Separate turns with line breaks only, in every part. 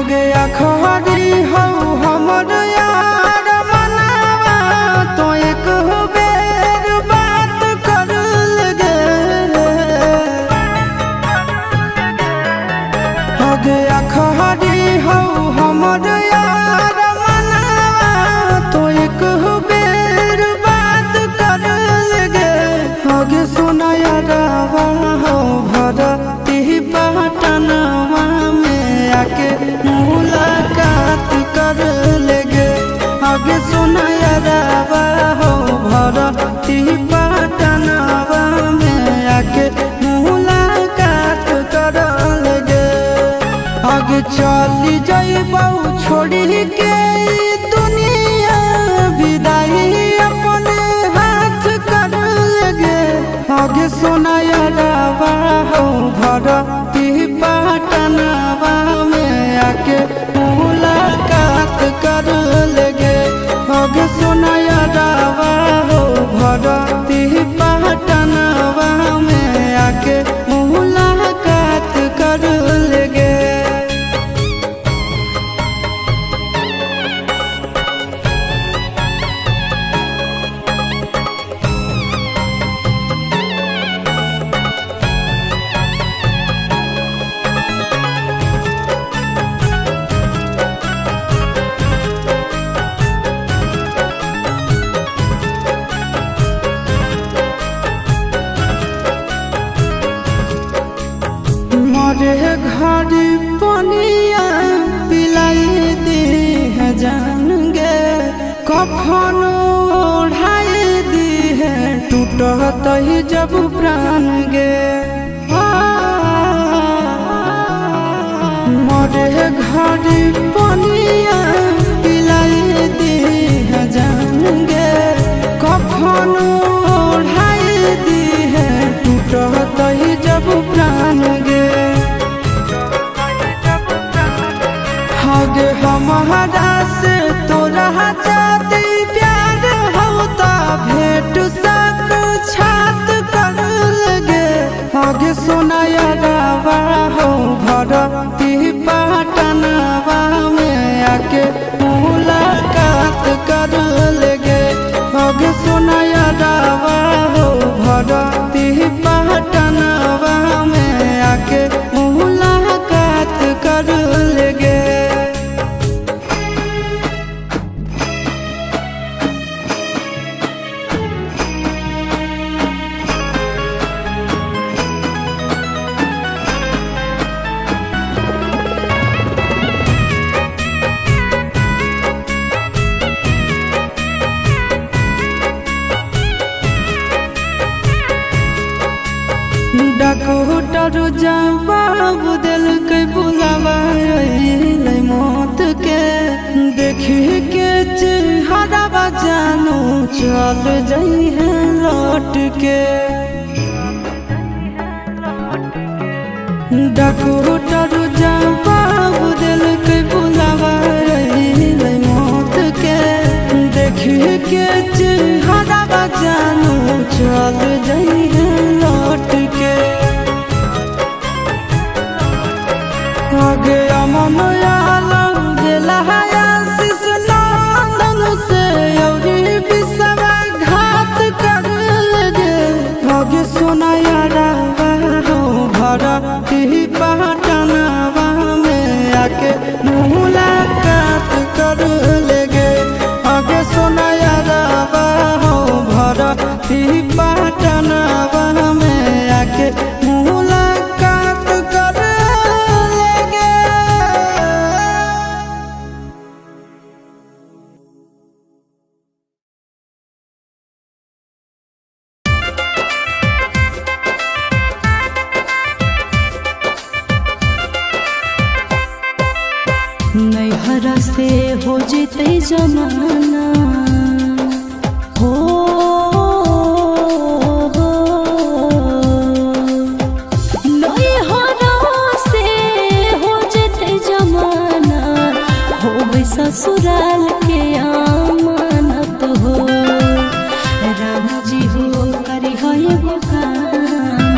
गया खरी हो हमर यार मनावा तो एक बेर बात कर लगे हो गया खरी हो हमर यार मनावा तो एक बेर बात कर लगे हो गे सोना यारवा हो भरती पटनवा में आके मुलाकात कर लेगे आगे सुना यारवा हो भरती पटनवा में आके मुलाकात कर लेगे आगे चली जाइबौ छोड़ी के दुनिया विदाई अपने हाथ कर लेगे आगे सुना यारवा हो भरती पटनवा में आके मुलाकात कर लेगे आगे सुना यारवा हो भरती पटनवा में आके मुलाकात कर लेगे। मरे घड़ी पनिया पिलाई दी है जान गे कफन ओढ़ाई दी है टूटत ही जब प्राण गे मरे घड़ी पनिया पिलाई दी है जान गे कफन ओढ़ाई दी है टूटत ही जब प्राण गे आगे हमारा से तोरा जाती प्यार होता भेंट साक्षात कर लगे आगे सोना यारवा हो भरती पटनवा में आके मुलाकात कर लेगे आगे सोना यारवा हो भरती पटनवा में आके मुलाकात कर लेगे। डॉक्टर जवाब दिल के बुलावा मौत के देखी के चेहरा जानू चल जाई है लौट के डॉक्टर जवाब दिल के बुलावा मौत के देखी के चेहरा जानू चल जाई है लौट के आगे अमन आलम गेला आशीष नंदन से औरी बिसवा घात कर लगे आगे सोना यारवा हो भरती पटनवा में आके मुलाकात कर लेगे आगे सोना यारवा हो भरती पटनवा में आके मुलाकात कर लेगे।
नैहरा से हो जेते जमाना हो नैहरा से हो जेते जमाना हो ससुराल के अमानत हो राम जी हो करी है वो काम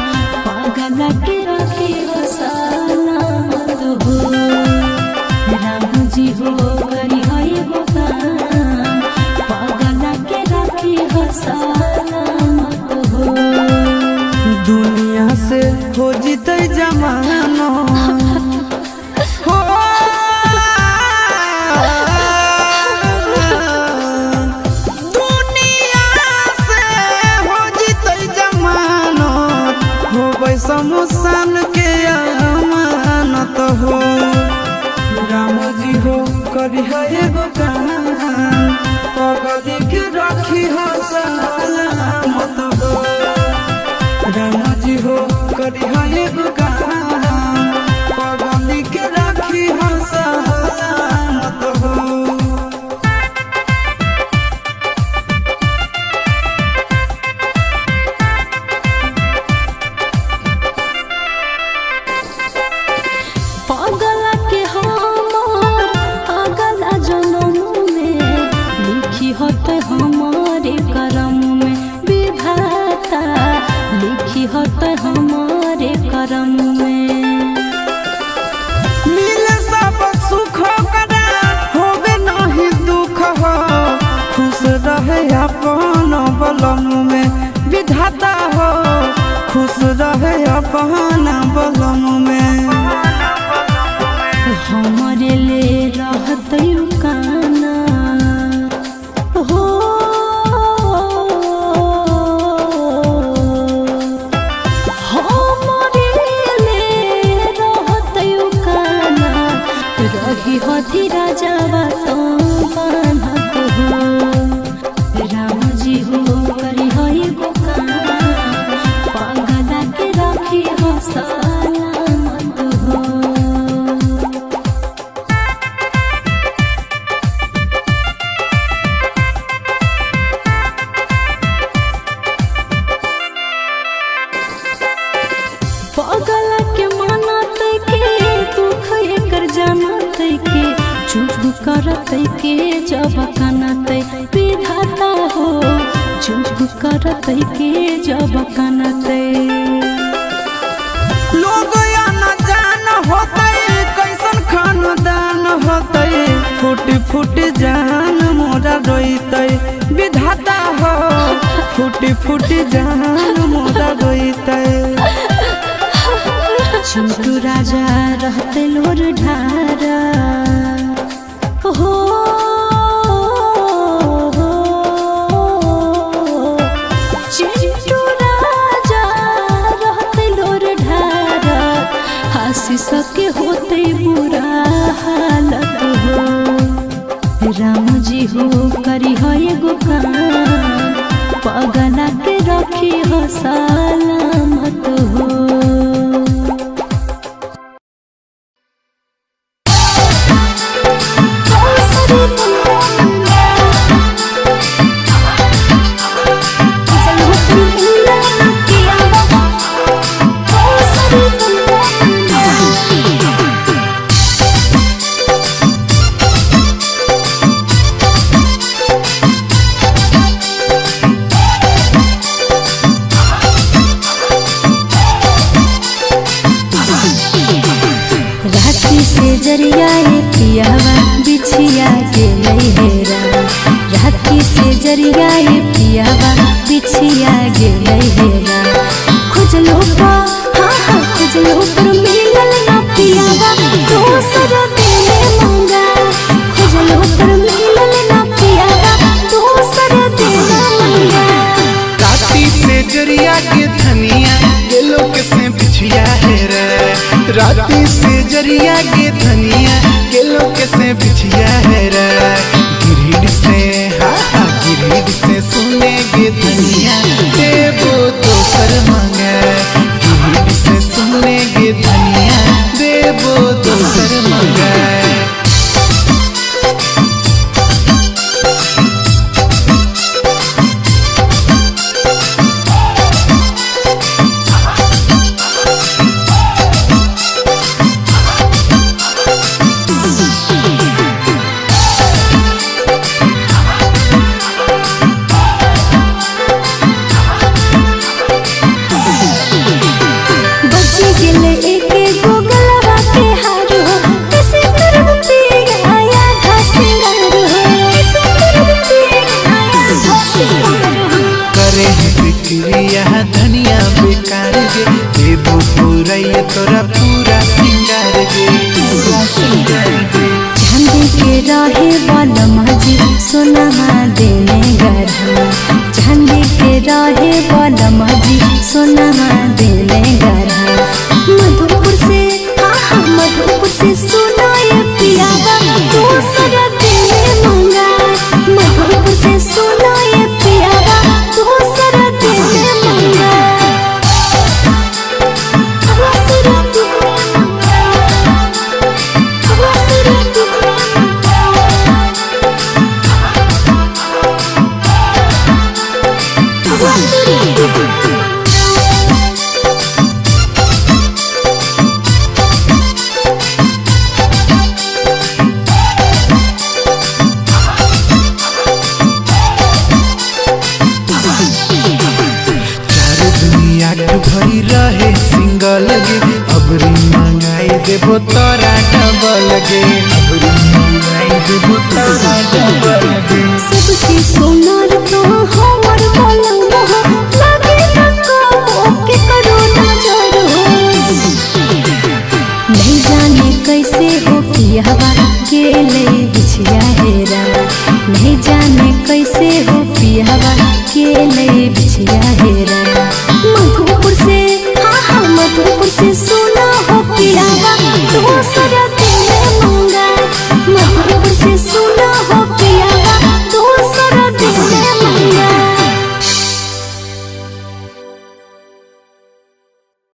पागल के रखी हो सलामत हो हो सलामत हो।
दुनिया से हो जीते जमानो हो दुनिया से हो जीते जमानो हो शमशान के अमानत हो। राम जी हो करी है एगो काम पगली के रखी हो सलामत हो। राम जी हो करी है एगो काम पगली के रखी हो सलामत हो।
पगला के हमर अगला जन्म में लिखी होते हमारे करम में विधाता लिखी होते हमारे करम में।
मिले सब सुख करा होवे नहीं दुख हो खुश रहे अपन बलम में विधाता हो खुश रहे अपन बलम में।
हमारे ले रहत काना हो हमारे ले रहत काना रही हथी राजावा तो बान्हत हो। राम जी हो करी है गो काम पगला के रखी हो सलामत हो। पगला के मानत के दुख एकर जानत के चुप करत के जब कानत विधाता हो चुप करत के जब कानत।
लोग या न जान होते कैसन खानदान होते फूट फूट जान मोरा रोते विधाता हो फूट फूट जान मोरा रोते।
चिंटू राजा रहते लोर ढारा हो चिंटू राजा रहते लोर ढारा हंसी सके होते बुरा हालत हो। राम जी हो करी है एगो काम पगला के रखी हो सलामत हो। जरिया पियावा बिछिया गेलै हेरा राती से जरिया पियावा बिछिया गेलै हेरा खुजलो पा हाँ खुजलो पर मिलल ना पियावा दोसर देले मंगा खुजलो पर मिलल ना पियावा दोसर देले मंगा।
राती से जरिया के धनिया गेलो के से बिछिया हेरा राती से जरिया के धनिया गेलो के से बिछिया हेरा गिरिड से हाँ गिरिड से सुने गे धनिया देवो दोसर मंगा गिरिड से सुने गे धनिया देवो दोसर मंगा। तोहरा पूरा सिंगार गे, पूरा सिंगार गे।
चांदी के रहे बलमा जी सोनमा देने गढ़ा, चांदी के रहे बलमा जी सोनमा देने गढ़ा। मधुपुर से मधुपुर से सुनाए पियावा दूसरा दिल मंगा, मधुपुर से सुनाए पियावा दूसरा दिल मंगा, दूसरा दिल मंगा, दूसरा दिल मंगा।
भरी रहे सिंगल गे, अबरी मंगाई देबो तोरा डबल गे, अबरी मंगाई देबो तोरा डबल गे।
सबसे सुंदर तो हमर बलमा लगे तको के करो नजर, नहीं जाने कैसे हो पियावा गेले बिछिया हेरा, नहीं जाने कैसे हो पियावा गेले बिछिया हेरा। मधुपुर से मधुपुर से सुना हो पियावा दूसरा दिल मंगा, मधुपुर से सुना